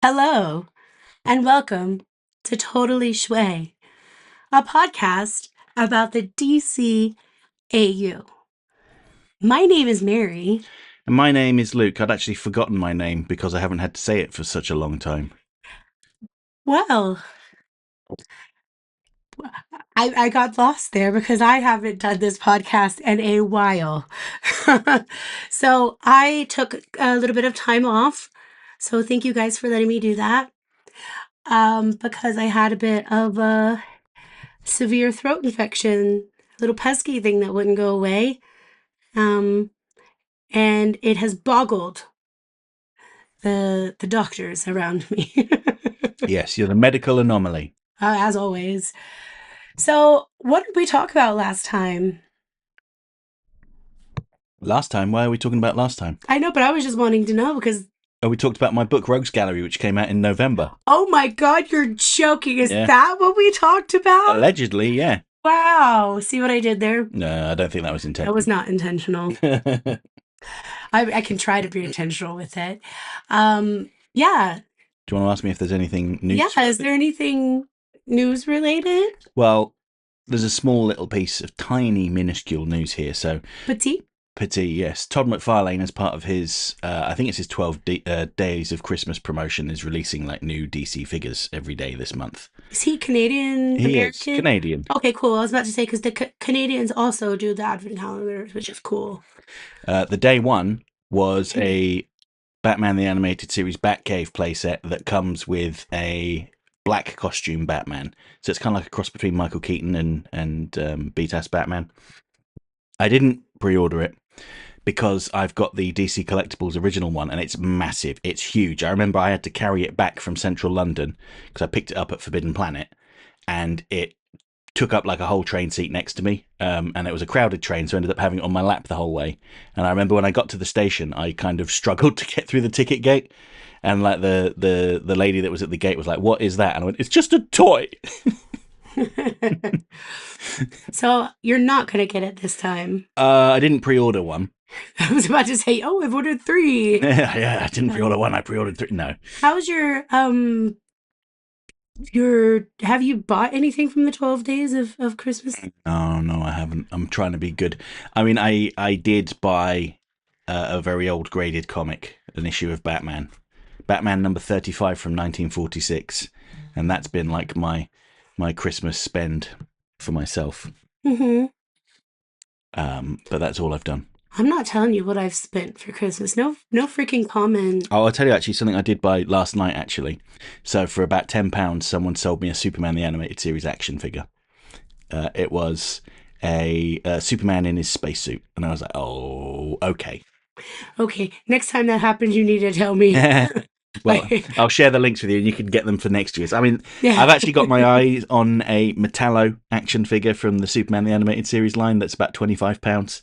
Hello, and welcome to Totally Schway, a podcast about the DCAU. My name is Mary. And my name is Luke. I'd actually forgotten my name because I haven't had to say it for such a long time. Well, I got lost there because I haven't done this podcast in a while. So I took a little bit of time off. So thank you guys for letting me do that. Because I had a bit of a severe throat infection, little pesky thing that wouldn't go away. Um, and it has boggled the doctors around me, Yes, you're the medical anomaly. as always. So, what did we talk about last time? Last time? Why are we talking about last time? I know, but I was just wanting to know because, Oh, we talked about my book Rogues Gallery, which came out in November. oh my God, you're joking. Is Yeah. that what we talked about? Allegedly, yeah. Wow. See what I did there? No, I don't think that was That intentional. was not intentional. I can try to be intentional with it. Yeah. Do you want to ask me if there's anything new? Yeah. Is there anything news related? Well, there's a small little piece of tiny, minuscule news here. So, Petite? yes. Todd McFarlane, as part of his, I think it's his 12 days of Christmas promotion, is releasing like new DC figures every day this month. Is he Canadian He American? is Canadian. Okay, cool. I was about to say because the Canadians also do the advent calendars, which is cool. The day one was a Batman the Animated Series Batcave playset that comes with a black costume Batman. So it's kind of like a cross between Michael Keaton and Beat-Ass Batman. I didn't pre-order it because I've got the DC Collectibles original one and it's massive. It's huge. I remember I had to carry it back from central London because I picked it up at Forbidden Planet and it took up like a whole train seat next to me, and it was a crowded train, so I ended up having it on my lap the whole way. And I remember when I got to the station, I kind of struggled to get through the ticket gate, and like the lady that was at the gate was like, "What is that?" And I went, "It's just a toy." So you're not gonna get it this time. I didn't pre-order one. I was about to say, oh, I've ordered 3. Yeah, I didn't pre-order one. I pre-ordered 3. No. How's your have you bought anything from the 12 days of Christmas? Oh no, I haven't. I'm trying to be good. I mean, I did buy a very old graded comic, an issue of Batman number 35 from 1946, and that's been like my Christmas spend for myself. Mm-hmm. But that's all I've done. I'm not telling you what I've spent for Christmas. No freaking comment. Oh, I'll tell you actually something I did buy last night actually. So for about £10, someone sold me a Superman the Animated Series action figure. It was a Superman in his spacesuit, and I was like, oh, okay. Okay, next time that happens, you need to tell me. Well, I'll share the links with you and you can get them for next year's. I mean, Yeah. I've actually got my eyes on a Metallo action figure from the Superman the Animated Series line that's about £25.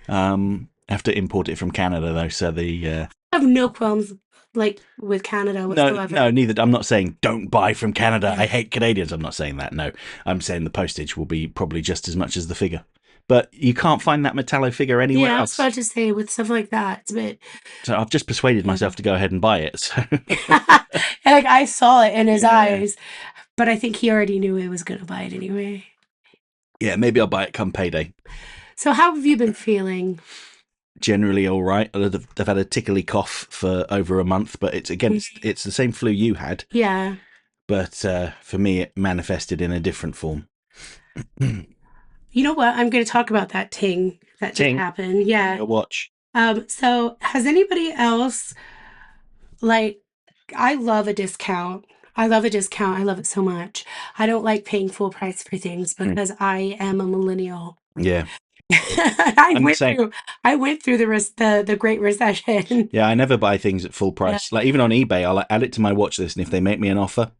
I have to import it from Canada though, so the I have no qualms like with Canada whatsoever. no, neither. I'm not saying don't buy from Canada. I hate Canadians. I'm not saying that. No, I'm saying the postage will be probably just as much as the figure. But you can't find that Metallo figure anywhere Yeah, I was else. about to say with stuff like that, it's a bit. So I've just persuaded myself to go ahead and buy it. So Like I saw it in his Yeah. eyes, but I think he already knew he was going to buy it anyway. yeah, maybe I'll buy it come payday. So how have you been feeling? Generally all right. I've had a tickly cough for over a month, but it's the same flu you had, Yeah. but for me it manifested in a different form. You know what? I'm going to talk about that ting that Ting? just happened. Yeah. Watch. So has anybody else like I love a discount. I love a discount. I love it so much. I don't like paying full price for things because I am a millennial. Yeah. I I'm the went same. through the Great Recession. Yeah, I never buy things at full price. Like even on eBay, I'll add it to my watch list, and if they make me an offer,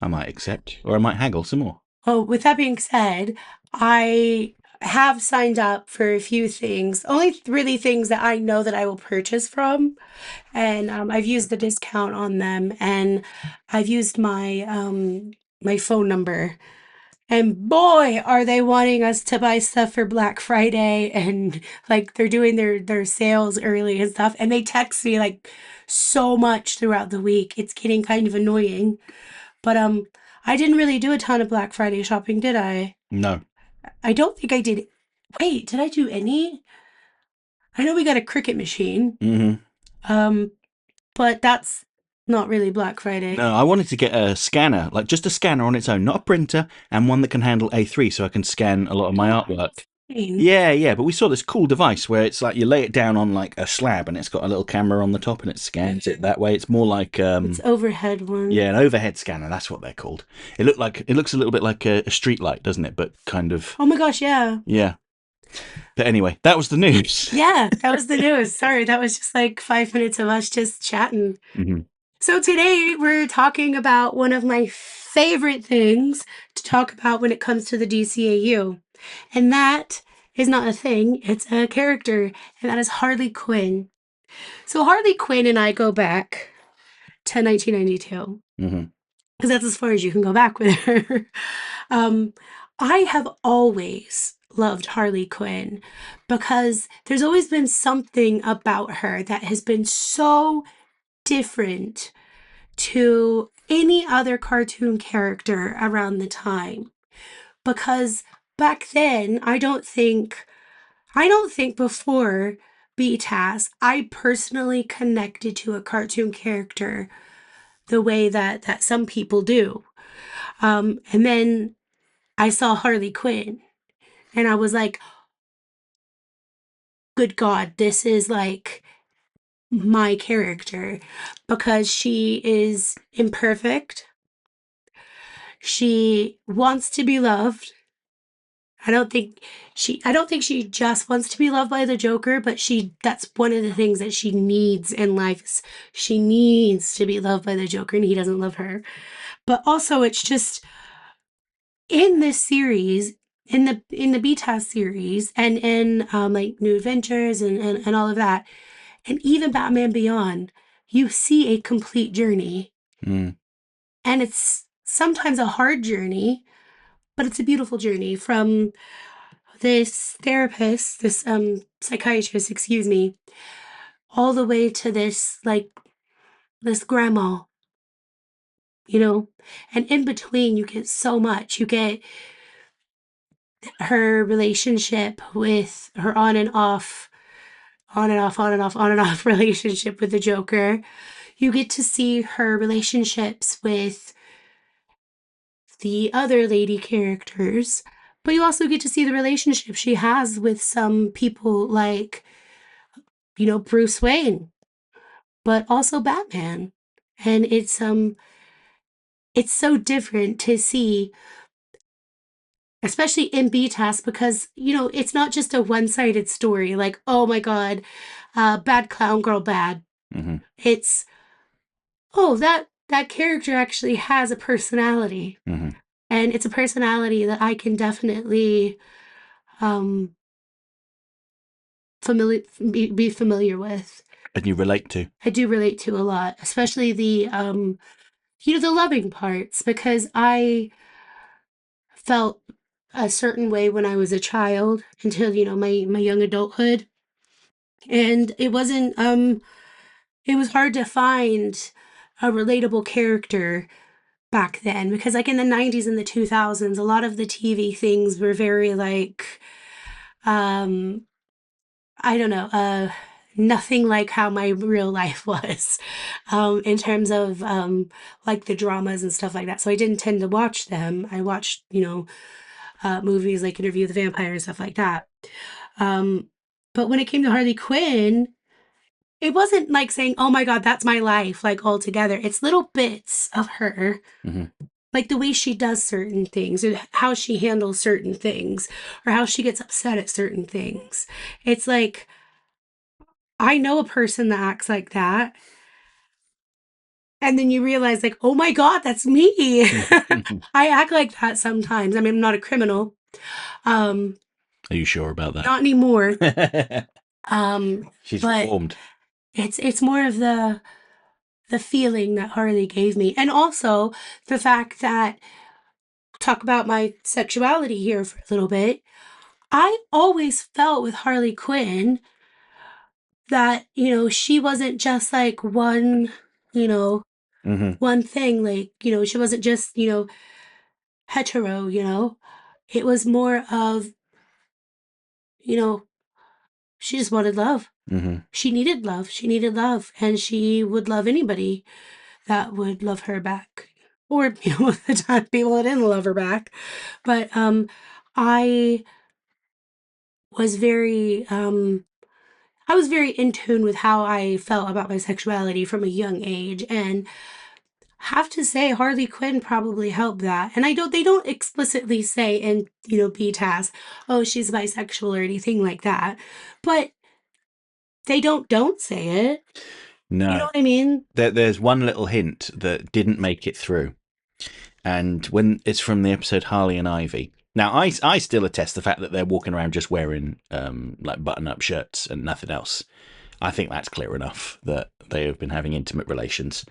I might accept, or I might haggle some more. Well, with that being said, I have signed up for a few things, only really things that I know that I will purchase from. And I've used the discount on them, and I've used my phone number. And boy, are they wanting us to buy stuff for Black Friday, and like they're doing their sales early and stuff. And they text me like so much throughout the week. It's getting kind of annoying. But I didn't really do a ton of Black Friday shopping, did I? No. I don't think I did. Wait, did I do any? I know we got a cricket machine. Hmm. Um, but that's not really Black Friday. No, I wanted to get a scanner, like just a scanner on its own, not a printer, and one that can handle A3 so I can scan a lot of my Oh, artwork. insane. Yeah, yeah, but we saw this cool device where it's like you lay it down on like a slab and it's got a little camera on the top and it scans it that way. It's more like It's overhead yeah, one. an overhead scanner, that's what they're called. It looks a little bit like a street light, doesn't it? But kind of Oh my gosh, yeah. yeah. But anyway, that was the news. Yeah, that was the news. Sorry, that was just like 5 minutes of us just chatting. Hmm. So today we're talking about one of my favorite things to talk about when it comes to the DCAU. And that is not a thing, it's a character, and that is Harley Quinn. So Harley Quinn and I go back to 1992, Hmm. because that's as far as you can go back with her. um, I have always loved Harley Quinn because there's always been something about her that has been so different to any other cartoon character around the time. Because back then, I don't think before BTAS, I personally connected to a cartoon character the way that some people do. And then I saw Harley Quinn and I was like, good God, this is like my character because she is imperfect. She wants to be loved. I don't think she just wants to be loved by the Joker, but that's one of the things that she needs in life. She needs to be loved by the Joker and he doesn't love her. But also it's just in this series, in the BTAS series and in like New Adventures and all of that, and even Batman Beyond, you see a complete journey. Mm. And it's sometimes a hard journey, but it's a beautiful journey from this therapist, this psychiatrist, excuse me, all the way to this grandma, you know? And in between you get so much. You get her relationship with her on and off, on and off, on and off relationship with the Joker. You get to see her relationships with the other lady characters, but you also get to see the relationship she has with some people like, Bruce Wayne, but also Batman. And it's so different to see, especially in BTAS, because it's not just a one-sided story like, oh my god, bad clown girl bad. Hmm. It's, oh, that character actually has a personality, Hmm. and it's a personality that I can definitely um familiar be familiar with. And you relate to. I do relate to a lot, especially the loving parts, because I felt a certain way when I was a child until my young adulthood, and it was hard to find a relatable character back then, because like in the 90s and the 2000s, a lot of the TV things were very like, um I don't know, nothing like how my real life was, in terms of like the dramas and stuff like that. So I didn't tend to watch them. I watched, movies like Interview with the Vampire and stuff like that. Um, but when it came to Harley Quinn, it wasn't like saying, "Oh my God, that's my life," like all together. It's little bits of her, Hmm. like the way she does certain things, or how she handles certain things, or how she gets upset at certain things. It's like, I know a person that acts like that. And then you realize, like, oh my God, that's me. I act like that sometimes. I mean, I'm not a criminal. Um, Are you sure about Not anymore. that? She's But reformed. it's more of the feeling that Harley gave me. And also the fact that, talk about my sexuality here for a little bit. I always felt with Harley Quinn that, she wasn't just like one, you know, Hmm. one thing, like, she wasn't just, hetero, It was more of, you know, she just wanted love. Hmm. She needed love. She needed love. And she would love anybody that would love her back. Or, at the time, people that didn't love her back. But I was very I was very in tune with how I felt about my sexuality from a young age, and have to say Harley Quinn probably helped that. And they don't explicitly say in, BTAS, oh, she's bisexual or anything like that. But they don't say it. You know No, what I mean? there's one little hint that didn't make it through, and when it's from the episode Harley and Ivy. Now, I still attest the fact that they're walking around just wearing like button-up shirts and nothing else. I think that's clear enough that they have been having intimate relations.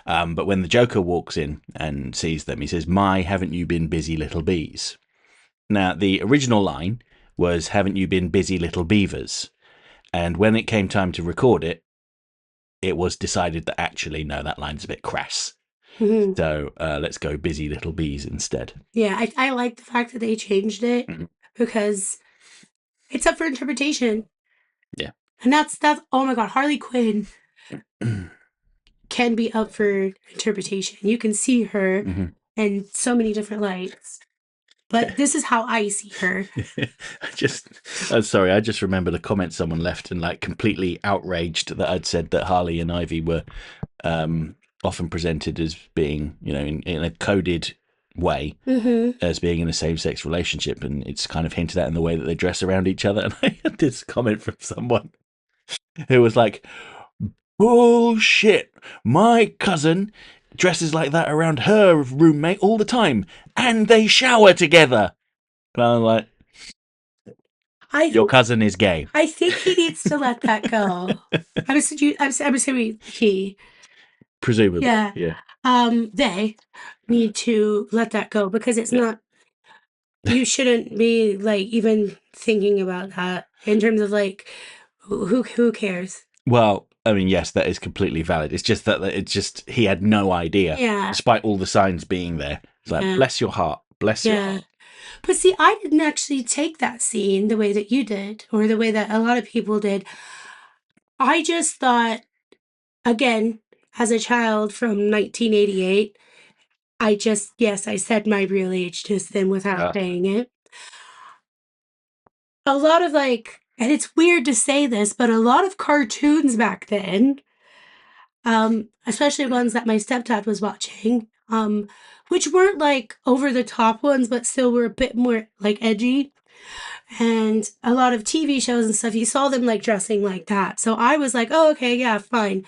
But when the Joker walks in and sees them, he says, "My, haven't you been busy little bees?" Now, the original line was, "Haven't you been busy little beavers?" And when it came time to record it, it was decided that actually, no, that line's a bit crass. Mhm. So let's go busy little bees instead. Yeah, I like the fact that they changed it Mhm. because it's up for interpretation. Yeah. And that's oh my god, Harley Quinn can be up for interpretation. You can see her Hmm. in so many different lights. But this is how I see her. I'm sorry, I just remembered a comment someone left and like completely outraged that I'd said that Harley and Ivy were often presented as being, in a coded way Mm-hmm. as being in a same-sex relationship, and it's kind of hinted at in the way that they dress around each other. And I had this comment from someone who was like, "Bullshit! My cousin dresses like that around her roommate all the time, and they shower together." And I'm like, I "Your think cousin is gay." I think he needs to let that go. I'm assuming he. Presumably, Yeah. yeah. They need to let that go because it's not you shouldn't be like even thinking about that in terms of like who cares? Well, I mean, yes, that is completely valid. It's just that he had no idea, Yeah. despite all the signs being there. It's like, Yeah. bless your heart, bless your Yeah. heart. But see, I didn't actually take that scene the way that you did, or the way that a lot of people did. I just thought, again, as a child from 1988, yes, I said my real age just then without Uh, saying it. A lot of like, and it's weird to say this, but a lot of cartoons back then, especially ones that my stepdad was watching, which weren't like over the top ones, but still were a bit more like edgy. And a lot of TV shows and stuff, you saw them like dressing like that. So I was like, oh, okay, yeah, fine.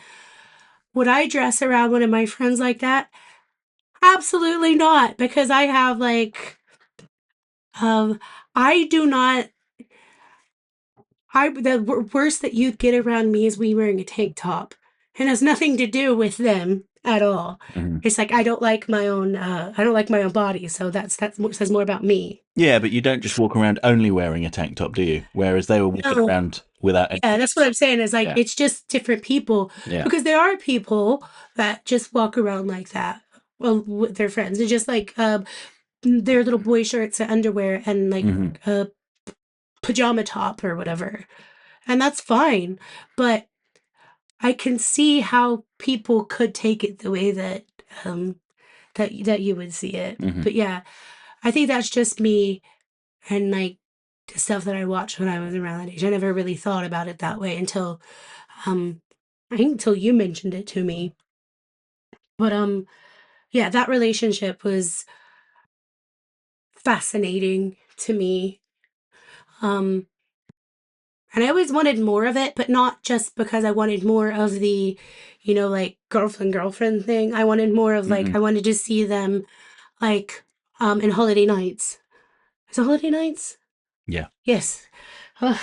Would I dress around one of my friends like that? Absolutely not, because I have like, um, I do not. Worst that you'd get around me is me wearing a tank top, and has nothing to do with them at all. mhm. It's like I don't like my own. I don't like my own body, so that's what says more about me. Yeah, but you don't just walk around only wearing a tank top, do you? Whereas they were walking No, around without yeah, anything that's what else. I'm saying. Is like Yeah, it's just different people yeah. because there are people that just walk around like that. Well, with their friends, it's just like their little boy shirts and underwear and like Hmm. a pajama top or whatever, and that's fine. But I can see how people could take it the way that um that you would see it. Hmm. But yeah, I think that's just me and like the stuff that I watched when I was around that age. I never really thought about it that way until um I think until you mentioned it to me. But yeah, that relationship was fascinating to me. Um and I always wanted more of it, but not just because I wanted more of the, like girlfriend thing. I wanted more of like Hmm. I wanted to see them like in Holiday Nights. Is it Holiday Nights? Yeah. Yes. Ugh.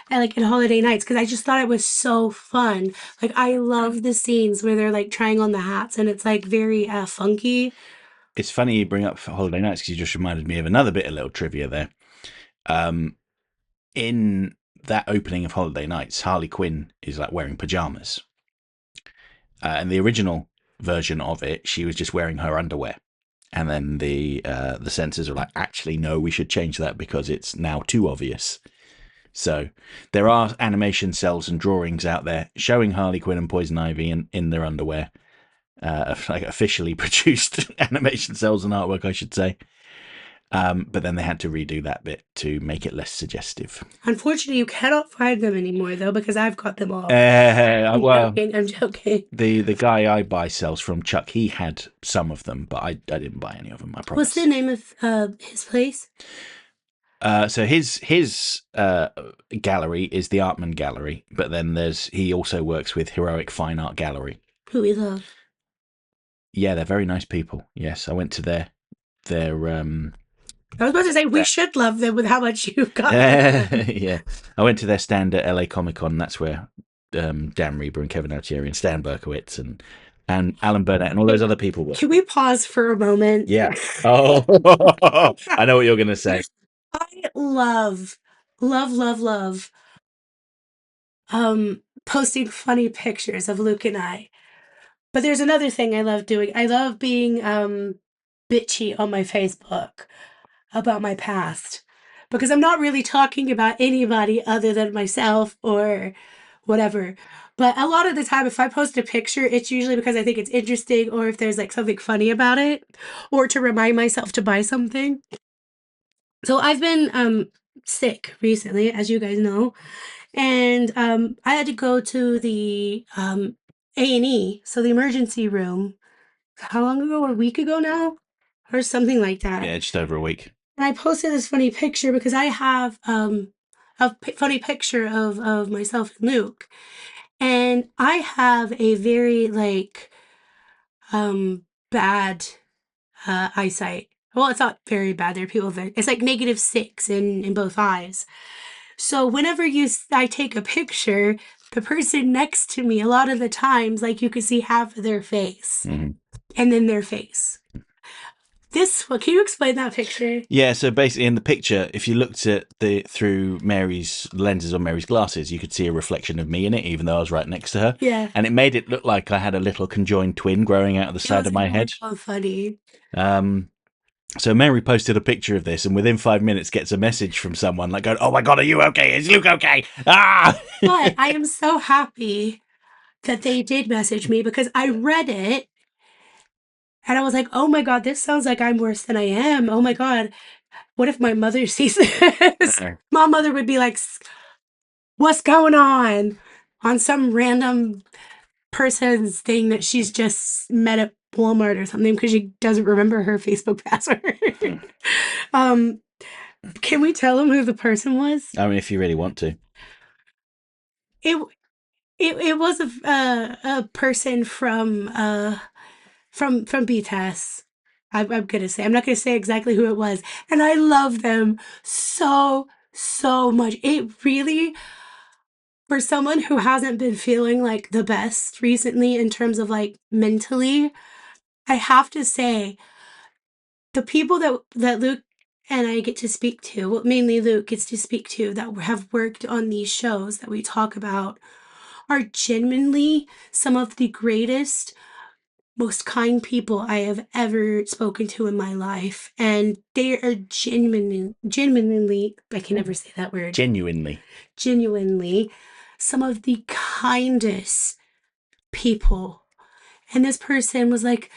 I like in Holiday Nights because I just thought it was so fun. Like I love the scenes where they're like trying on the hats and it's like very funky. It's funny you bring up Holiday Nights because you just reminded me of another bit of little trivia there. Um, in that opening of Holiday Nights, Harley Quinn is like wearing pajamas. And the original version of it, she was just wearing her underwear. And then the censors are like, actually, no, we should change that because it's now too obvious. So there are animation cells and drawings out there showing Harley Quinn and Poison Ivy in their underwear. Like officially produced animation cells and artwork, I should say. But then they had to redo that bit to make it less suggestive. Unfortunately, you cannot find them anymore, though, because I've got them all. Well, I'm joking. The guy I buy cells from, Chuck, he had some of them, but I didn't buy any of them, I promise. What's the name of his place? So his gallery is the Artman Gallery, but then he also works with Heroic Fine Art Gallery. Who we love. Yeah, they're very nice people. Yes, I went to their I was about to say we should love them with how much you've got. Yeah, I went to their stand at LA Comic Con. That's where Dan Reber and Kevin Altieri and Stan Berkowitz and Alan Burnett and all those other people were. Can we pause for a moment? Yeah. Oh, I know what you're going to say. I love posting funny pictures of Luke and I. But there's another thing I love doing. I love being bitchy on my Facebook about my past. Because I'm not really talking about anybody other than myself or whatever. But a lot of the time, if I post a picture, it's usually because I think it's interesting or if there's like something funny about it or to remind myself to buy something. So I've been sick recently, as you guys know. And I had to go to the A&E, so the emergency room. How long ago? A week ago now? Or something like that. Yeah, just over a week. And I posted this funny picture because I have funny picture of myself and Luke. And I have a very bad eyesight. Well, it's not very bad. There are people that it's like -6 in both eyes. So whenever I take a picture, the person next to me, a lot of the times, like you could see half of their face and then their face. Can you explain that picture? Yeah, so basically in the picture, if you looked at through Mary's lenses on Mary's glasses, you could see a reflection of me in it, even though I was right next to her. Yeah. And it made it look like I had a little conjoined twin growing out of the side of my head. Oh, funny. So Mary posted a picture of this, and within 5 minutes gets a message from someone like going, "Oh my God, are you okay? Is Luke okay?" Ah! But I am so happy that they did message me because I read it and I was like, oh my God, this sounds like I'm worse than I am. Oh my God, what if my mother sees this? My mother would be like, what's going on some random person's thing that she's just met at Walmart or something because she doesn't remember her Facebook password. Can we tell them who the person was? I mean, if you really want to. It was a person from BTS. I'm gonna say I'm not gonna say exactly who it was, and I love them so much. It really, for someone who hasn't been feeling like the best recently in terms of like mentally, I have to say the people that Luke and I get to speak to, well, mainly Luke gets to speak to, that have worked on these shows that we talk about, are genuinely some of the greatest, most kind people I have ever spoken to in my life. And they are genuinely, I can never say that word. Genuinely, some of the kindest people. And this person was like,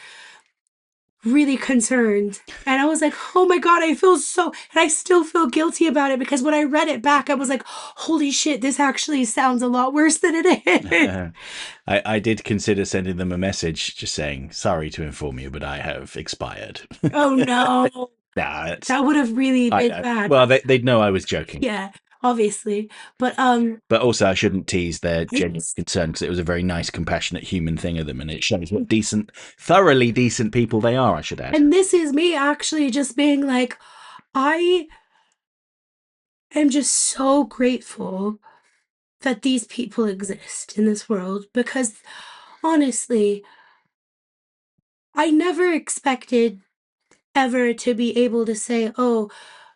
really concerned. And I was like, oh my God, I feel so, and I still feel guilty about it because when I read it back, I was like, holy shit, this actually sounds a lot worse than it is. I did consider sending them a message just saying, sorry to inform you, but I have expired. Oh no. Nah, that would have really been bad. Well, they'd know I was joking. Yeah, obviously. But also I shouldn't tease their genuine concern because it was a very nice, compassionate human thing of them, and it shows what thoroughly decent people they are, I should add. And this is me actually just being like, I am just so grateful that these people exist in this world because honestly, I never expected ever to be able to say, oh,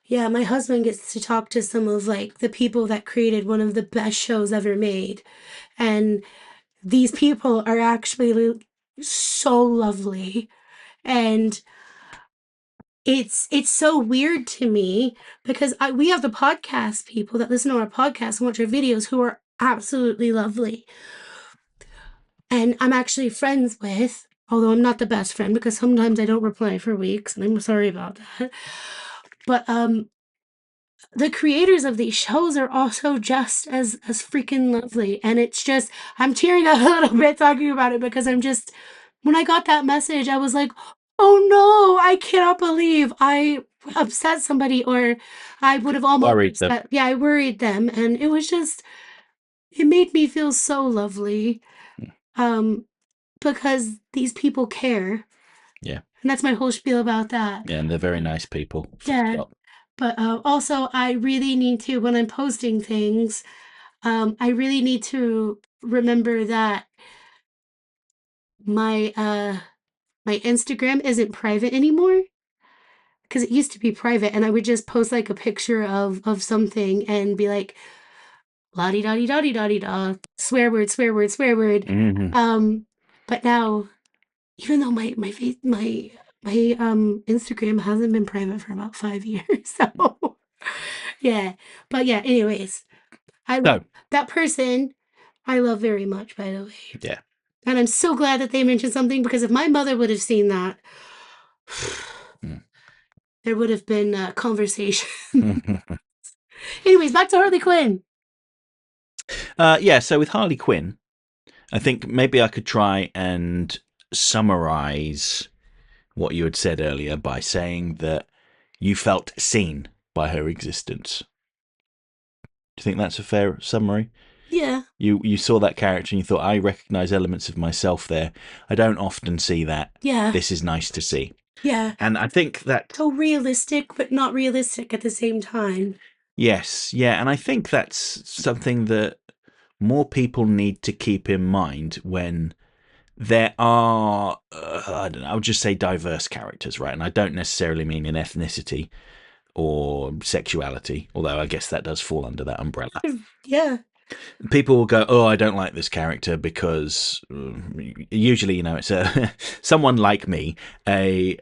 Yeah, my husband gets to talk to some of like the people that created one of the best shows ever made. And these people are actually so lovely. And it's so weird to me because we have the podcast people that listen to our podcast and watch our videos who are absolutely lovely. And I'm actually friends with, although I'm not the best friend because sometimes I don't reply for weeks, and I'm sorry about that. But the creators of these shows are also just as freaking lovely, and it's just I'm tearing up a little bit talking about it because I'm just when I got that message, I was like, oh no, I cannot believe I upset somebody, or I would have almost Worried them. upset. Yeah, I worried them, and it was just it made me feel so lovely. Um, because these people care. Yeah. And that's my whole spiel about that. Yeah, and they're very nice people. Full Yeah. stop. But also, I really need to, when I'm posting things, I really need to remember that my my Instagram isn't private anymore because it used to be private, and I would just post like a picture of something and be like, la di da di da di da di da, swear word, swear word, swear word. Mm-hmm. But now even though my face my Instagram hasn't been private for about 5 years. So yeah. But yeah, anyways, I love So, that person I love very much, by the way. yeah. And I'm so glad that they mentioned something because if my mother would have seen that, Mm. there would have been a conversation. Anyways, back to Harley Quinn. Yeah, so with Harley Quinn, I think maybe I could try and summarize what you had said earlier by saying that you felt seen by her existence. Do you think that's a fair summary? Yeah. You saw that character and you thought, I recognize elements of myself there. I don't often see that. Yeah. This is nice to see. Yeah. And I think that, So realistic, but not realistic at the same time. yes, yeah. And I think that's something that more people need to keep in mind when there are, I don't know, I would just say diverse characters, right? And I don't necessarily mean in ethnicity or sexuality, although I guess that does fall under that umbrella. Yeah. People will go, "Oh, I don't like this character because usually, it's a someone like me, a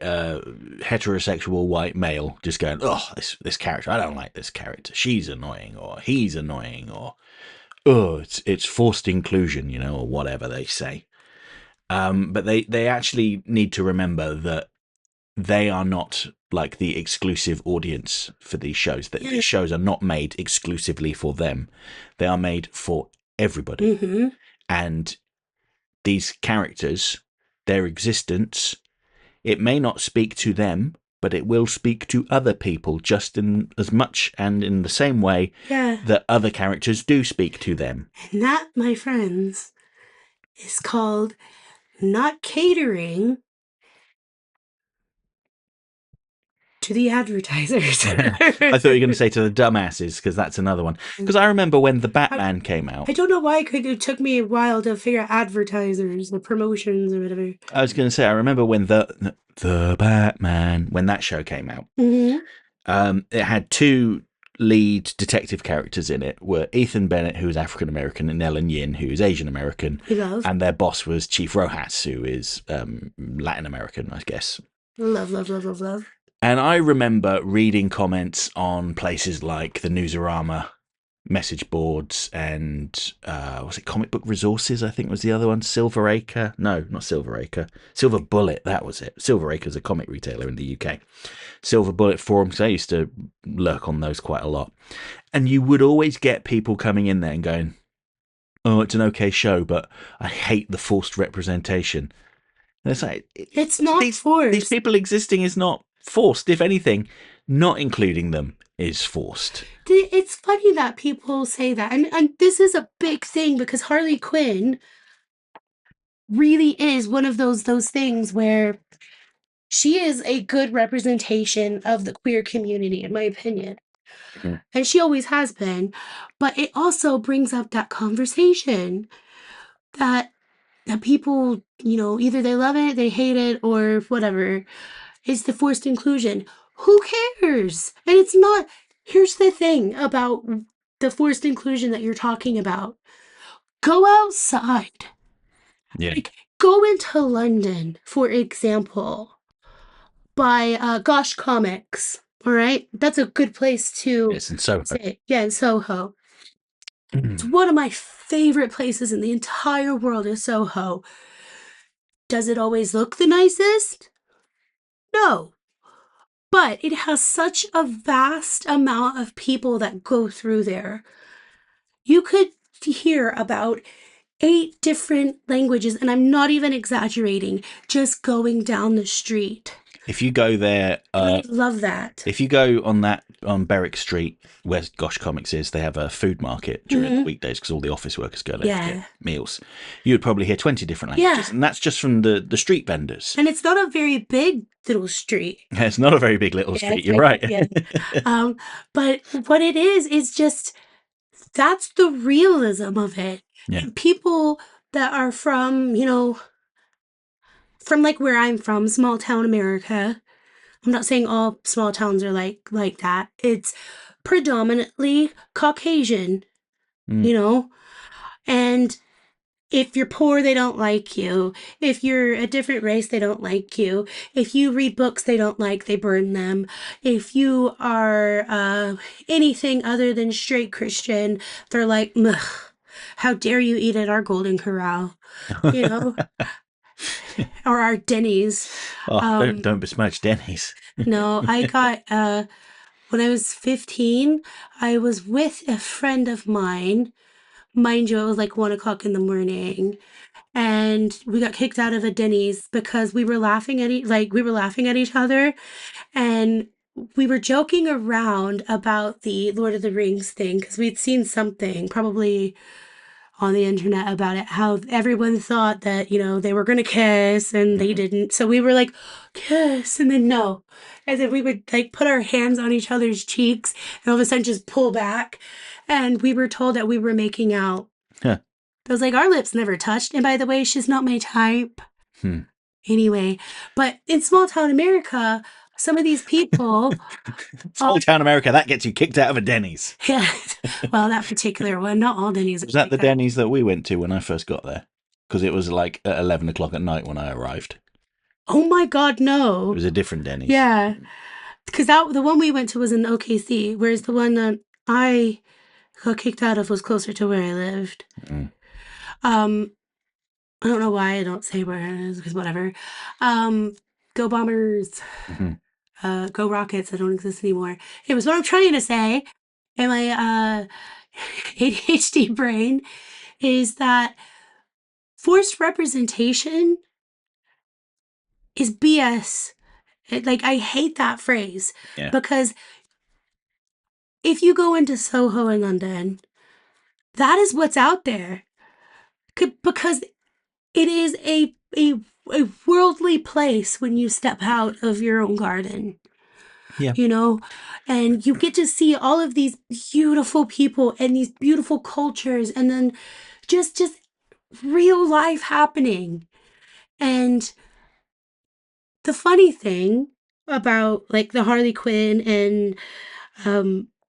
heterosexual white male, just going, oh, this character, I don't like this character. She's annoying, or he's annoying, or oh, it's forced inclusion, or whatever they say." But they actually need to remember that they are not like the exclusive audience for these shows. That these shows are not made exclusively for them. They are made for everybody. Mm-hmm. And these characters, their existence, it may not speak to them, but it will speak to other people just in as much and in the same way Yeah. that other characters do speak to them. And that, my friends, is called not catering to the advertisers. I thought you were going to say to the dumbasses, because that's another one. Because I remember when the Batman came out. I don't know why it took me a while to figure out advertisers, the promotions, or whatever. I was going to say, I remember when the Batman, when that show came out. Mm-hmm. It had two lead detective characters in it, were Ethan Bennett, who is African American, and Ellen Yin, who is Asian American. We love. And their boss was Chief Rojas, who is Latin American, I guess. Love, love, love, love, love. And I remember reading comments on places like the Newsarama message boards and was it Comic Book Resources, I think was the other one. Silver Acre. No, not Silver Acre. Silver Bullet, that was it. Silver Acre is a comic retailer in the UK. Silver Bullet forums, I used to lurk on those quite a lot. And you would always get people coming in there and going, oh, it's an okay show, but I hate the forced representation. And it's like, It's not these forced. people existing is not forced. If anything, not including them is forced. It's funny that people say that. And this is a big thing because Harley Quinn really is one of those things where she is a good representation of the queer community, in my opinion. Mm-hmm. And she always has been. But it also brings up that conversation that people, either they love it, they hate it, or whatever. It's the forced inclusion. Who cares? And it's not. Here's the thing about the forced inclusion that you're talking about. Go outside. Yeah. Like, go into London, for example, buy Gosh Comics. All right, that's a good place to It's in Soho. say. Yeah, in Soho. It's one of my favorite places in the entire world is Soho. Does it always look the nicest? No. But it has such a vast amount of people that go through there. You could hear about 8 different languages, and I'm not even exaggerating, just going down the street. If you go there, I love that. if you go on that on Berwick Street where Gosh Comics is, they have a food market during the weekdays because all the office workers go there to Yeah. get meals. You would probably hear 20 different languages, Yeah. and that's just from the street vendors. And it's not a very big little street. It's not a very big little Yeah, street. it's You're like- right. yeah. But what it is just that's the realism of it. Yeah. And people that are from, from like where I'm from, small town America. I'm not saying all small towns are like that. It's predominantly Caucasian, Mm. And if you're poor, they don't like you. If you're a different race, they don't like you. If you read books they don't like, they burn them. If you are anything other than straight Christian, they're like, how dare you eat at our Golden Corral, or our Denny's. Oh, don't besmirch Denny's. No, I got, when I was 15, I was with a friend of mine. Mind you, it was like 1 o'clock in the morning. And we got kicked out of a Denny's because we were laughing at each other, and we were joking around about the Lord of the Rings thing because we'd seen something probably on the internet about it, how everyone thought that they were gonna kiss and they didn't. So we were like, kiss, and then no, and then we would like put our hands on each other's cheeks and all of a sudden just pull back, and we were told that we were making out. Huh. I was like, our lips never touched. And by the way, she's not my type. Anyway, but in small town America, some of these people. Small town America, that gets you kicked out of a Denny's. Yeah. Well, that particular one, not all Denny's. Was that the Denny's that we went to when I first got there? Because it was like at 11 o'clock at night when I arrived. Oh my God, no. It was a different Denny's. Yeah. Because the one we went to was in OKC, whereas the one that I got kicked out of was closer to where I lived. I don't know why I don't say where it is, because whatever. Go Bombers. Go Rockets that don't exist anymore. It was what I'm trying to say in my ADHD brain is that forced representation is BS. I hate that phrase because if you go into Soho in London, that is what's out there. Because it is a worldly place when you step out of your own garden. Yeah. And you get to see all of these beautiful people and these beautiful cultures, and then just real life happening. And the funny thing about like the Harley Quinn and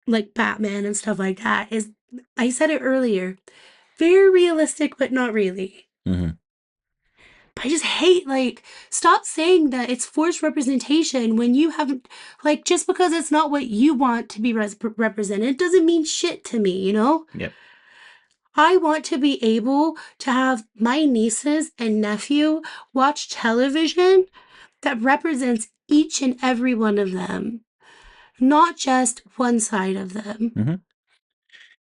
like Batman and stuff like that is, I said it earlier, very realistic, but not really. But I just hate, stop saying that it's forced representation when you haven't, just because it's not what you want to be represented doesn't mean shit to me, Yep. I want to be able to have my nieces and nephew watch television that represents each and every one of them, not just one side of them.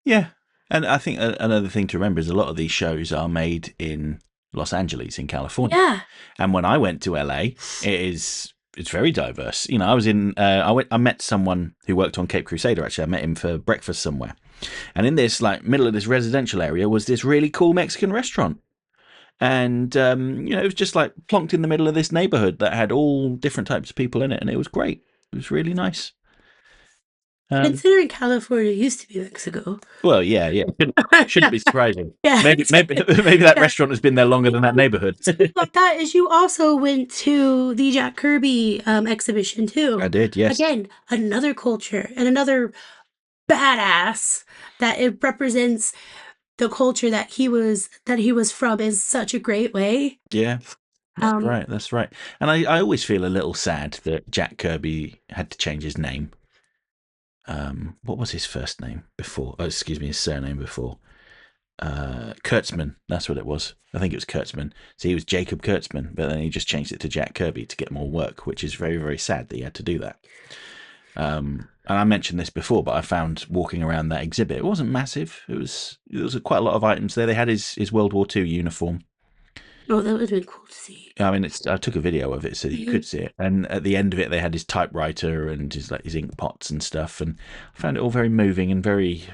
Yeah. And I think another thing to remember is a lot of these shows are made in Los Angeles in California. Yeah. And when I went to LA, it's very diverse. I was in I met someone who worked on Cape Crusader. Actually, I met him for breakfast somewhere. And in this middle of this residential area was this really cool Mexican restaurant. And it was just plonked in the middle of this neighborhood that had all different types of people in it, and it was great. It was really nice. Considering California used to be Mexico. Well, yeah, yeah. Shouldn't be surprising. Yeah. Maybe that Yeah. restaurant has been there longer than that neighborhood. About that is you also went to the Jack Kirby exhibition I too. did, yes. Again, another culture and another badass that it represents the culture that he was from in such a great way. Yeah, that's Um, right. That's right. And I always feel a little sad that Jack Kirby had to change his name. What was his first name before? Oh, excuse me, his surname before. Kurtzman. That's what it was. I think it was Kurtzman. So he was Jacob Kurtzman, but then he just changed it to Jack Kirby to get more work, which is very, very sad that he had to do that. And I mentioned this before, but I found walking around that exhibit, it wasn't massive. There was quite a lot of items there. They had his World War II uniform. oh, that would have been cool to see. I mean, I took a video of it so that you could see it. And at the end of it, they had his typewriter and his ink pots and stuff. And I found it all very moving and very,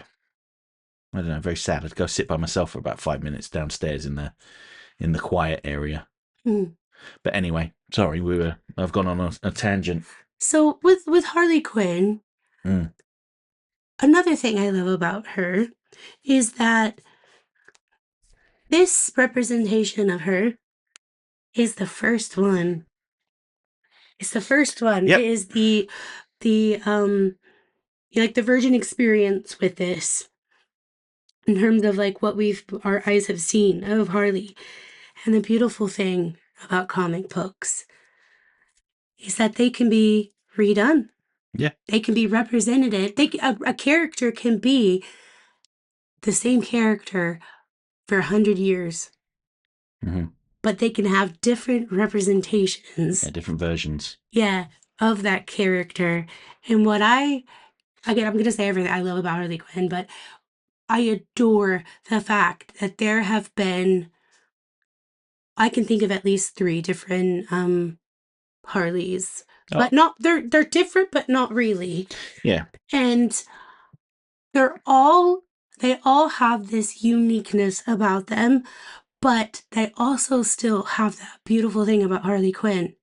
I don't know, very sad. I'd go sit by myself for about 5 minutes downstairs in the quiet area. Mm. But anyway, sorry, I've gone on a tangent. So with Harley Quinn, another thing I love about her is that this representation of her is the first one. It's the first one. Yep. It is the like the virgin experience with this in terms of like what our eyes have seen of Harley. And the beautiful thing about comic books is that they can be redone. Yeah. They can be represented. A character can be the same character for 100 years. Mm-hmm. But they can have different representations. Yeah, different versions. Yeah, of that character. And I'm going to say everything I love about Harley Quinn, but I adore the fact that there have been, I can think of at least 3 different Harleys. Oh. But they're different, but not really. Yeah. And they all have this uniqueness about them, but they also still have that beautiful thing about Harley Quinn,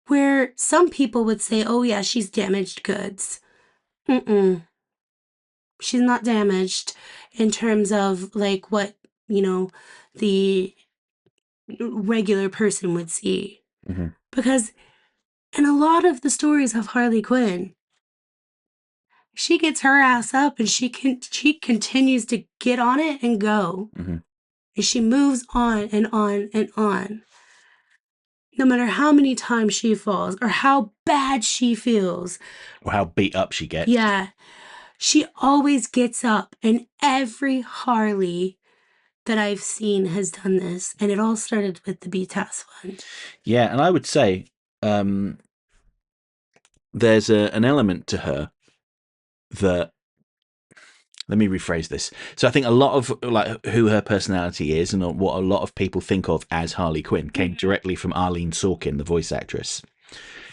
where some people would say, oh yeah, she's damaged goods. She's not damaged in terms of like what, the regular person would see. Mm-hmm. Because in a lot of the stories of Harley Quinn, she gets her ass up and she continues to get on it and go. Mm-hmm. And she moves on and on and on. No matter how many times she falls or how bad she feels. Or how beat up she gets. Yeah. She always gets up, and every Harley that I've seen has done this. And it all started with the BTAS one. Yeah, and I would say there's an element to her that, let me rephrase this. So I think a lot of like who her personality is and what a lot of people think of as Harley Quinn came directly from Arleen Sorkin, the voice actress.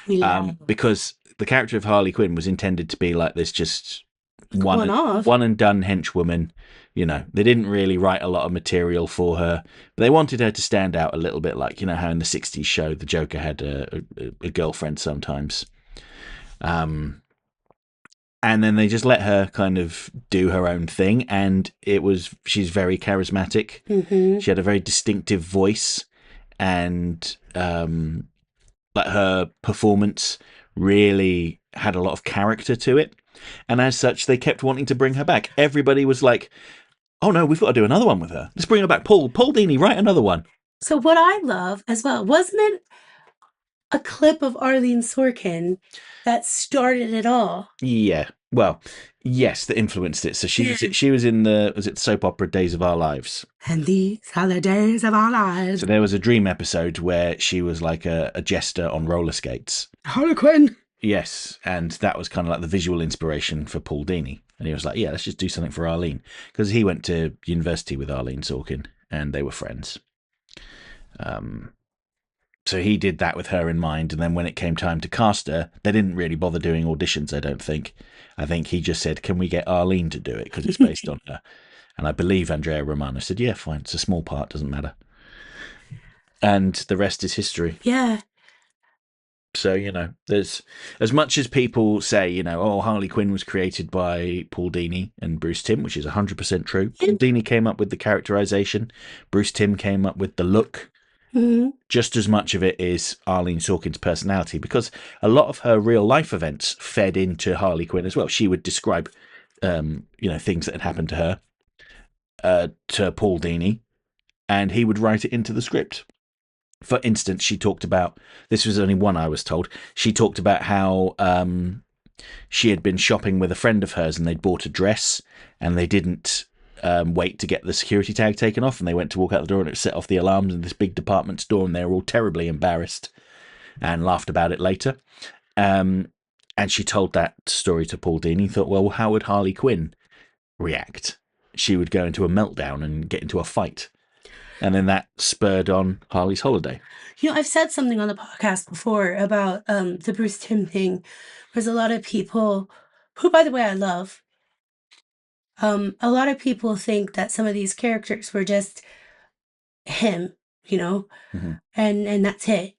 Because the character of Harley Quinn was intended to be like this just one and done henchwoman. They didn't really write a lot of material for her, but they wanted her to stand out a little bit, like how in the 60s show the Joker had a girlfriend sometimes. And then they just let her kind of do her own thing, and she's very charismatic. Mm-hmm. She had a very distinctive voice, and like her performance really had a lot of character to it. And as such, they kept wanting to bring her back. Everybody was like, oh no, we've got to do another one with her. Let's bring her back. Paul Dini, write another one. So what I love as well, wasn't it a clip of Arleen Sorkin that started it all? Yeah. Well, yes, that influenced it. So she was in was it soap opera Days of Our Lives? And these are the days of our lives. So there was a dream episode where she was like a jester on roller skates. Harley Quinn. Yes, and that was kind of like the visual inspiration for Paul Dini. And he was like, yeah, let's just do something for Arleen. Because he went to university with Arleen Sorkin, and they were friends. So he did that with her in mind, and then when it came time to cast her, they didn't really bother doing auditions, I don't think. I think he just said, can we get Arleen to do it, because it's based on her. And I believe Andrea Romano said, yeah, fine, it's a small part, doesn't matter. And the rest is history. Yeah. So, there's as much as people say, oh, Harley Quinn was created by Paul Dini and Bruce Timm, which is 100% true. Paul Dini came up with the characterization, Bruce Timm came up with the look. Mm-hmm. Just as much of it is Arleen Sorkin's personality, because a lot of her real life events fed into Harley Quinn as well. She would describe, things that had happened to her to Paul Dini, and he would write it into the script. For instance, she talked about, this was only one I was told, she talked about how she had been shopping with a friend of hers and they'd bought a dress and they didn't wait to get the security tag taken off, and they went to walk out the door and it set off the alarms in this big department store, and they were all terribly embarrassed and laughed about it later. And she told that story to Paul Dini. He thought, well, how would Harley Quinn react? She would go into a meltdown and get into a fight. And then that spurred on Harley's holiday. I've said something on the podcast before about the Bruce Timm thing. There's a lot of people who, by the way, I love. A lot of people think that some of these characters were just him, Mm-hmm. and that's it.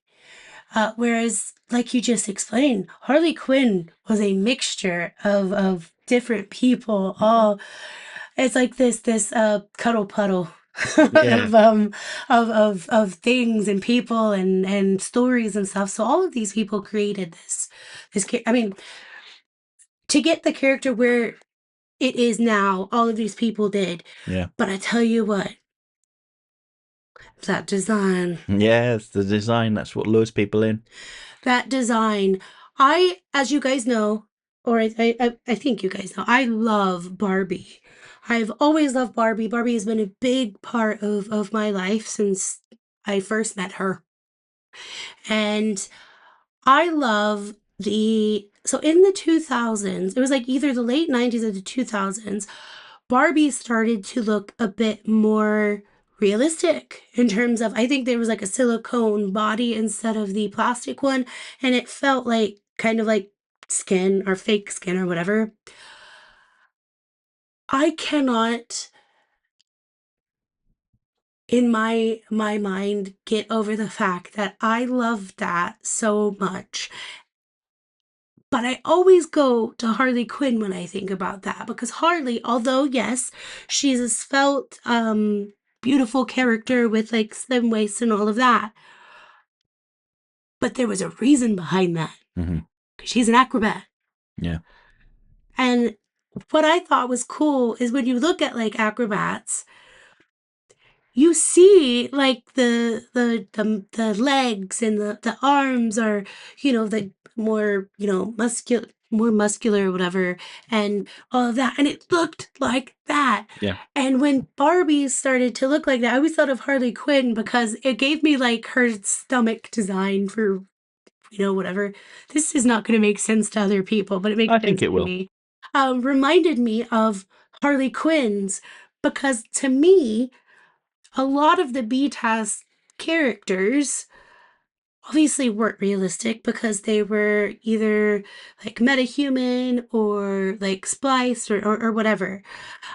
Whereas, like you just explained, Harley Quinn was a mixture of different people. All it's like this cuddle puddle Yeah. of things and people and stories and stuff. So all of these people created this. I mean, to get the character where it is now, all of these people did. Yeah. But I tell you what, that design. Yes, the design, that's what lures people in. That design. As you guys know, or I think you guys know, I love Barbie. I've always loved Barbie. Barbie has been a big part of my life since I first met her. And I love so in the 2000s, it was like either the late 90s or the 2000s, Barbie started to look a bit more realistic in terms of, I think there was like a silicone body instead of the plastic one, and it felt like kind of like skin or fake skin or whatever. I cannot in my mind get over the fact that I love that so much. But I always go to Harley Quinn when I think about that, because Harley, although yes, she's a svelte, beautiful character with like slim waist and all of that, but there was a reason behind that. Mm-hmm. She's an acrobat. Yeah. And what I thought was cool is when you look at like acrobats, you see like the legs and the arms are, the more, more muscular or whatever, and all of that, and it looked like that. Yeah. And when Barbie started to look like that, I always thought of Harley Quinn because it gave me like her stomach design for, whatever. This is not going to make sense to other people, but it makes I sense think it to will. me. Reminded me of Harley Quinn's, because to me, a lot of the BTAS characters obviously weren't realistic because they were either like metahuman or like spliced or whatever.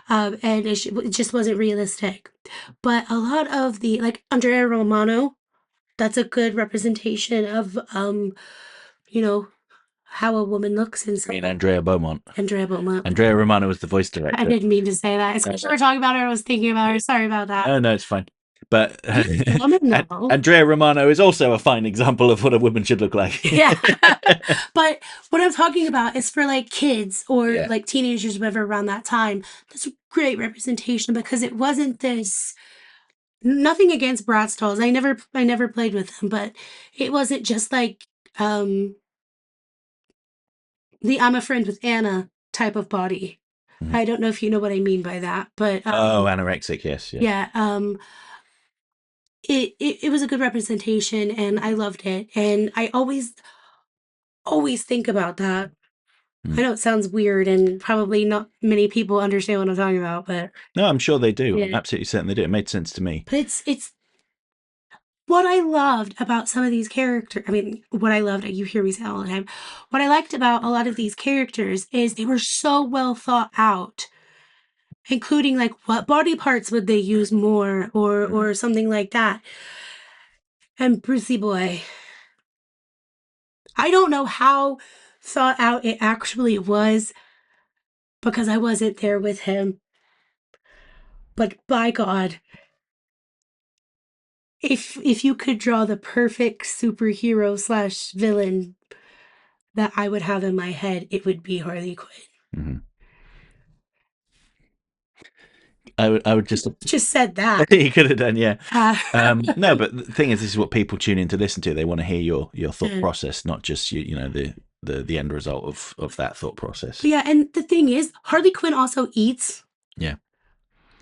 And it just wasn't realistic. But a lot of the, like Andrea Romano, that's a good representation of, you know, how a woman looks in I mean, Andrea Beaumont. Andrea Beaumont. Andrea Romano was the voice I director. didn't mean to say that. Especially we're talking about her. I was thinking about her. Sorry about that. Oh, no, it's fine. But Woman, no. Andrea Romano is also a fine example of what a woman should look like. Yeah. But what I'm talking about is for like kids or Yeah. like teenagers, whatever, around that time. That's a great representation because it wasn't this. Nothing against Bratz dolls. I never played with them, but it wasn't just like the I'm a friend with Anna type of body. Mhm. I don't know if you know what I mean by that, but Anorexic, yes. yeah. It was a good representation and I loved it. And I always think about that. I know it sounds weird and probably not many people understand what I'm talking about, but No, I'm sure they do. Yeah. I'm absolutely certain they do. It made sense to me. but it's what I loved about some of these characters. I mean, what I loved, you hear me say all the time. What I liked about a lot of these characters is they were so well thought out, including like what body parts would they use more or something like that. And Brucey Boy, I don't know how thought out it actually was because I wasn't there with him. But by God, if you could draw the perfect superhero slash villain that I would have in my head, it would be Harley Quinn. Mhm. I would just Just said that. you could have done, yeah. Uh, No, but the thing is, this is what people tune in to listen to. They want to hear your thought but process, not just the end result of that thought process. yeah, and the thing is, Harley Quinn also eats. Yeah.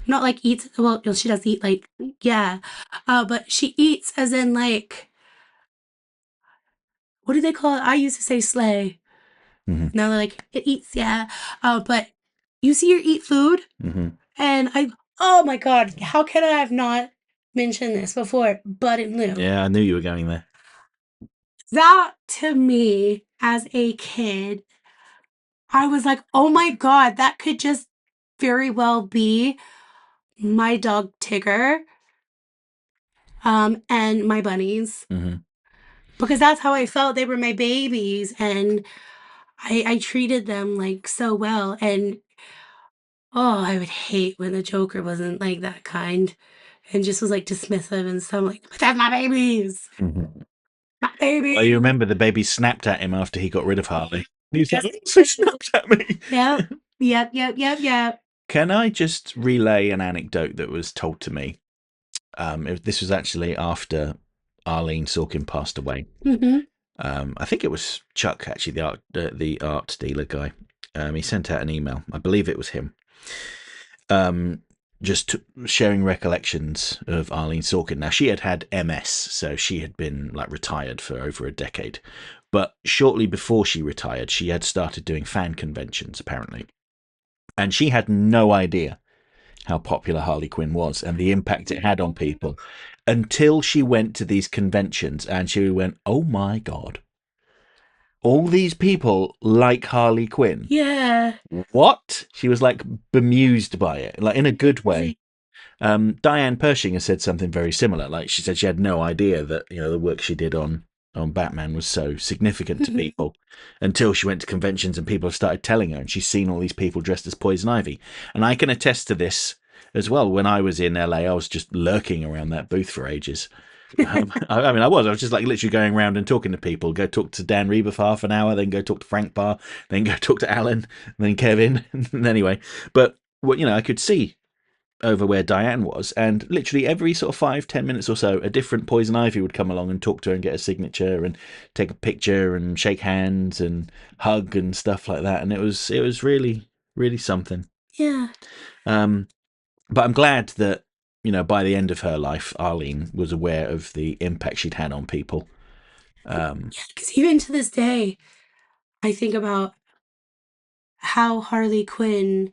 Not like eats, well, she does eat, like, yeah. But she eats as in, like, what do they call it? I used to say slay. Hmm. Now they're like, it eats, yeah. But you see her eat food, Hmm. and oh my God, how can I have not mentioned this before? Bud and Lou. Yeah, I knew you were going there. That to me, as a kid, I was like, oh my God, that could just very well be my dog Tigger, and my bunnies. Hmm. Because that's how I felt. They were my babies, and I treated them like so well. And oh, I would hate when the Joker wasn't like that kind and just was like dismissive and stuff like, but that's my babies. Hmm. My Well, you baby. remember the baby snapped at him after he got rid of Harley. He's Yes. like, "She snapped at me." Yep. Yep. Yep. Yep. Yep. Can I just relay an anecdote that was told to me? This was actually after Arleen Sorkin passed away. Mm-hmm. I think it was Chuck, actually, the art dealer guy. He sent out an email. I believe it was him. Um, just sharing recollections of Arleen Sorkin. Now, she had had MS, so she had been like retired for over a decade. But shortly before she retired, she had started doing fan conventions, apparently. And she had no idea how popular Harley Quinn was and the impact it had on people until she went to these conventions and she went, oh my God, all these people like Harley Quinn. Yeah. What? She was like bemused by it, like in a good way. Diane Pershing has said something very similar. Like she said, she had no idea that the work she did on Batman was so significant to people until she went to conventions and people have started telling her, and she's seen all these people dressed as Poison Ivy. And I can attest to this as well. When I was in LA, I was just lurking around that booth for ages. I mean, I was just like literally going around and talking to people. Go talk to Dan Reba for half an hour, then go talk to Frank Barr, then go talk to Alan, then Kevin. And anyway, but what I could see over where Diane was, and literally every sort of 5-10 minutes or so, a different Poison Ivy would come along and talk to her and get a signature and take a picture and shake hands and hug and stuff like that. And it was really really something. Yeah. Um, but I'm glad that by the end of her life, Arlene was aware of the impact she'd had on people. Yeah. Because even to this day, I think about how Harley Quinn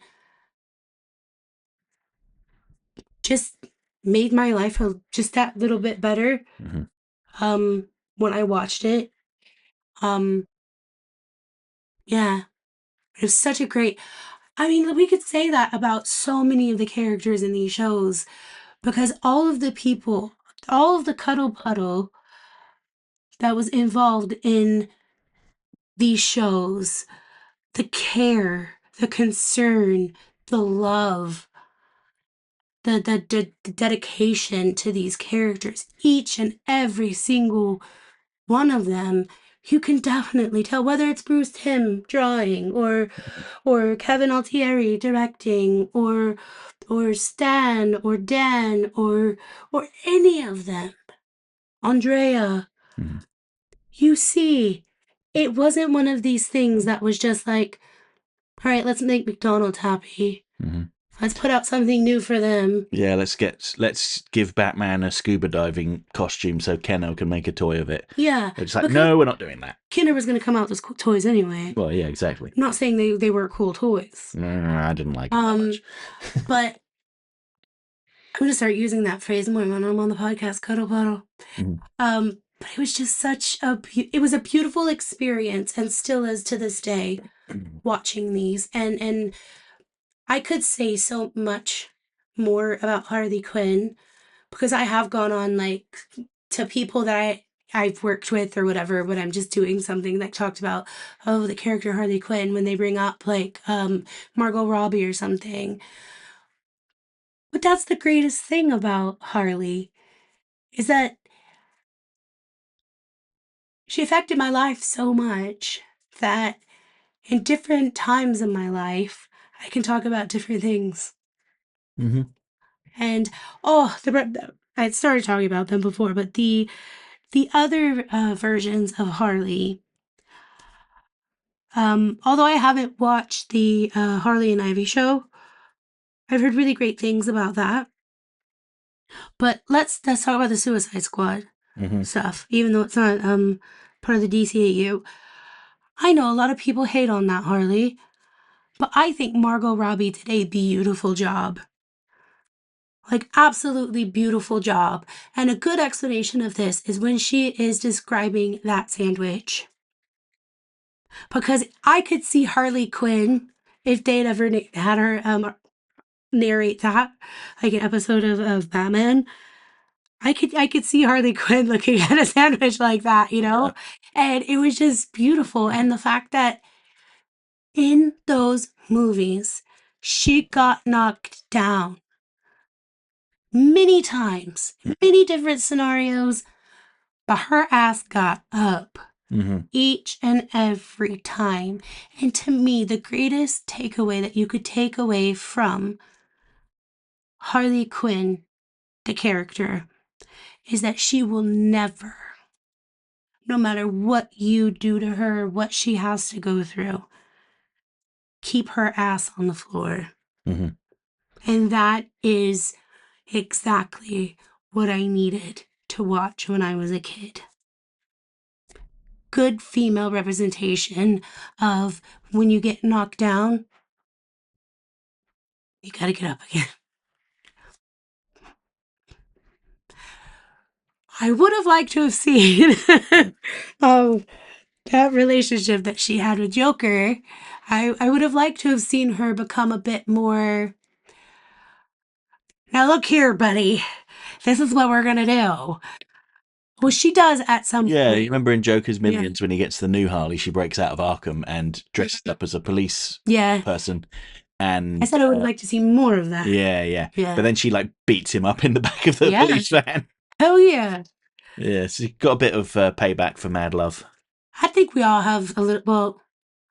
just made my life just that little bit better. Mhm. When I watched it. Um, yeah, it was such a great. I mean, we could say that about so many of the characters in these shows because all of the people, all of the cuddle puddle that was involved in these shows, the care, the concern, the love, the dedication to these characters, each and every single one of them, you can definitely tell whether it's Bruce Timm drawing or Kevin Altieri directing or Stan or Dan or any of them. Andrea, Mhm. you see, it wasn't one of these things that was just like, all right, let's make McDonald's happy. Mhm. Let's put out something new for them. Yeah, let's give Batman a scuba diving costume so Keno can make a toy of it. Yeah, They're just like, because no, we're not doing that. Kinder was going to come out with toys anyway. Well, yeah, exactly. I'm not saying they were cool toys. No, I didn't like it that much. But I'm gonna start using that phrase more when I'm on the podcast, cuddle puddle. Mhm. But it was just such it was a beautiful experience and still is to this day watching these. And I could say so much more about Harley Quinn because I have gone on like to people that I've worked with or whatever when I'm just doing something that talked about, oh, the character Harley Quinn, when they bring up like Margot Robbie or something. But that's the greatest thing about Harley is that she affected my life so much that in different times in my life, I can talk about different things. Mm-hmm. And oh, I started talking about them before, but the other versions of Harley, although I haven't watched the Harley and Ivy show, I've heard really great things about that. But let's talk about the Suicide Squad Mm-hmm. stuff, even though it's not part of the DCAU. I know a lot of people hate on that Harley, but I think Margot Robbie did a beautiful job. Like, absolutely beautiful job. And a good explanation of this is when she is describing that sandwich. Because I could see Harley Quinn, if they'd ever had her narrate that, like an episode of Batman, I could see Harley Quinn looking at a sandwich like that, you know? And it was just beautiful. And the fact that in those movies, she got knocked down many times, many different scenarios, but her ass got up Mm-hmm. each and every time. And to me, the greatest takeaway that you could take away from Harley Quinn, the character, is that she will never, no matter what you do to her, what she has to go through, keep her ass on the floor. Mm-hmm. And that is exactly what I needed to watch when I was a kid. Good female representation of when you get knocked down, you gotta get up again. I would have liked to have seen that relationship that she had with Joker. I would have liked to have seen her become a bit more. Now look here, buddy. This is what we're gonna do. Well, she does at some Yeah, you point. remember in Joker's Yeah. Millions when he gets the new Harley, she breaks out of Arkham and dresses up as a police Yeah. person. I And said I would like to see more of that. yeah. Yeah. But then she like beats him up in the back of the Yeah. police van. Oh yeah. Yeah, so she got a bit of payback for Mad Love. I think we all have a little. Well,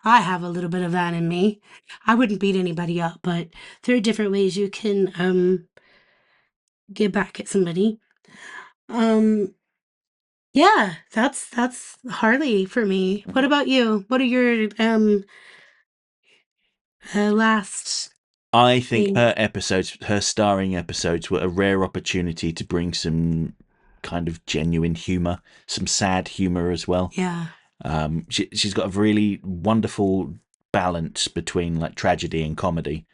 I have a little bit of that in me. I wouldn't beat anybody up, but there are different ways you can get back at somebody. Um, yeah, that's Harley for me. What about you? What are your last I think things? her episodes, her starring episodes, were a rare opportunity to bring some kind of genuine humour, some sad humour as well. Yeah. She's got a really wonderful balance between like tragedy and comedy,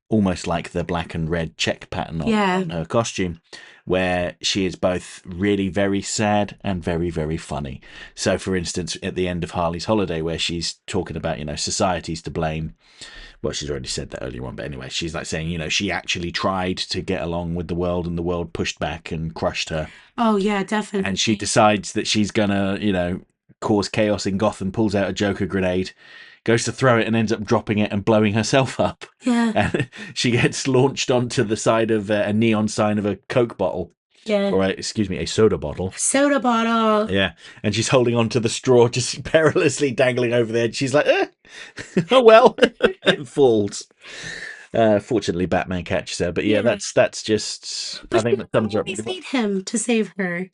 almost like the black and red check pattern on her costume, where she is both really very sad and very, very funny. So, for instance, at the end of Harley's Holiday, where she's talking about, society's to blame. Well, she's already said that earlier on, but anyway, she's like saying, she actually tried to get along with the world and the world pushed back and crushed her. Oh, yeah, definitely. And she decides that she's gonna, cause chaos in Gotham, pulls out a Joker grenade, goes to throw it and ends up dropping it and blowing herself up. Yeah. And she gets launched onto the side of a neon sign of a Coke bottle. Yeah. Or, a soda bottle. Soda bottle. Yeah. And she's holding onto the straw, just perilously dangling over there. And she's like, oh, well. And falls. Fortunately, Batman catches her. But yeah, that's just. But I think that sums her up. always need him to save her.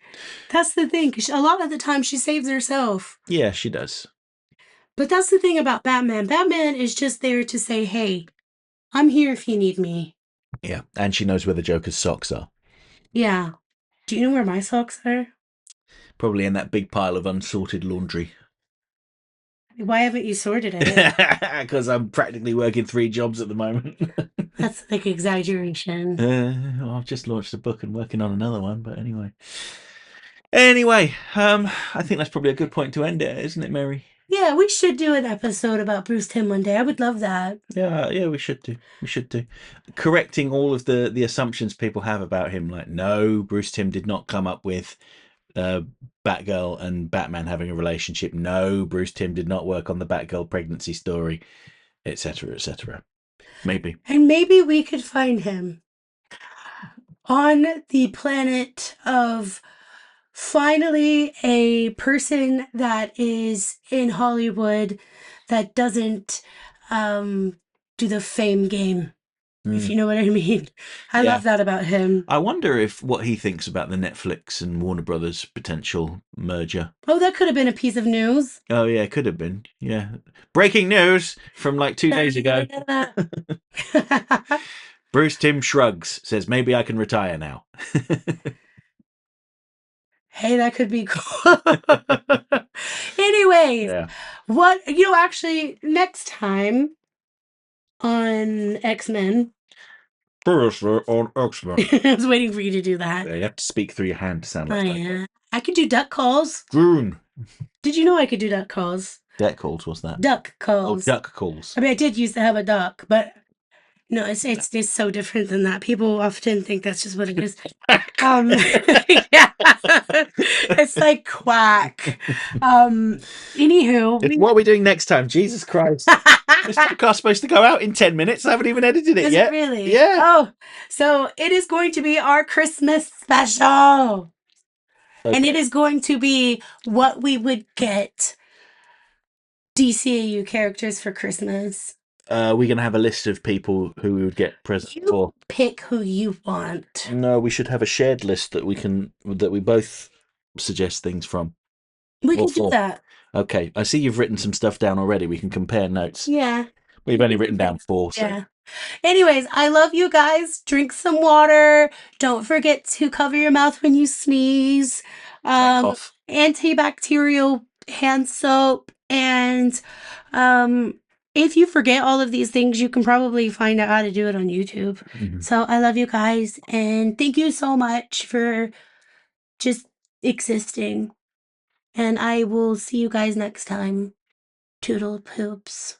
That's the thing. 'Cause a lot of the time she saves herself. Yeah, she does. But that's the thing about Batman. Batman is just there to say, hey, I'm here if you need me. Yeah. And she knows where the Joker's socks are. Yeah. Do you know where my socks are? Probably in that big pile of unsorted laundry. Why haven't you sorted it? Because I'm practically working 3 jobs at the moment. That's like exaggeration. I've just launched a book and working on another one, but anyway. Anyway, I think that's probably a good point to end it, isn't it, Mary? Yeah, we should do an episode about Bruce Timm one day. I would love that. Yeah, we should do. We should do. Correcting all of the assumptions people have about him, like, no, Bruce Timm did not come up with Batgirl and Batman having a relationship. No, Bruce Timm did not work on the Batgirl pregnancy story, etc., etc. Maybe. And maybe we could find him on the planet of finally a person that is in Hollywood that doesn't do the fame game, if you know what I mean. I Yeah. love that about him. I wonder if what he thinks about the Netflix and Warner Brothers potential merger. Oh, that could have been a piece of news. Oh yeah, could have been. Yeah. Breaking news from like 2 days ago. Bruce Timm shrugs, says maybe I can retire now. Hey, that could be cool. Anyways, Yeah. what, actually, next time on X-Men, Seriously, on X-Men. I was waiting for you to do that. Yeah, you have to speak through your hand to sound Oh, like that. yeah. I could do duck calls. Goon. Did you know I could do duck calls? Deck calls, what's that? Duck Oh, calls. duck calls. I mean, I did used to have a duck, but no, it's so different than that. People often think that's just what it is. Yeah, it's like quack. Anywho, What are we doing next time? Jesus Christ. This podcast's supposed to go out in 10 minutes. I haven't even edited it Is yet. it really? Yeah. Oh, so it is going to be our Christmas special. Okay. And it is going to be what we would get DCAU characters for Christmas. We're going to have a list of people who we would get presents You for. pick who you want. No, we should have a shared list that we both suggest things from. We Or can do for. that. Okay, I see you've written some stuff down already. We can compare notes. Yeah. We've only written down 4. So. Yeah. Anyways, I love you guys. Drink some water. Don't forget to cover your mouth when you sneeze. Cough. Antibacterial hand soap. And if you forget all of these things, you can probably find out how to do it on YouTube. Mm-hmm. So I love you guys. And thank you so much for just existing. And I will see you guys next time. Toodle poops.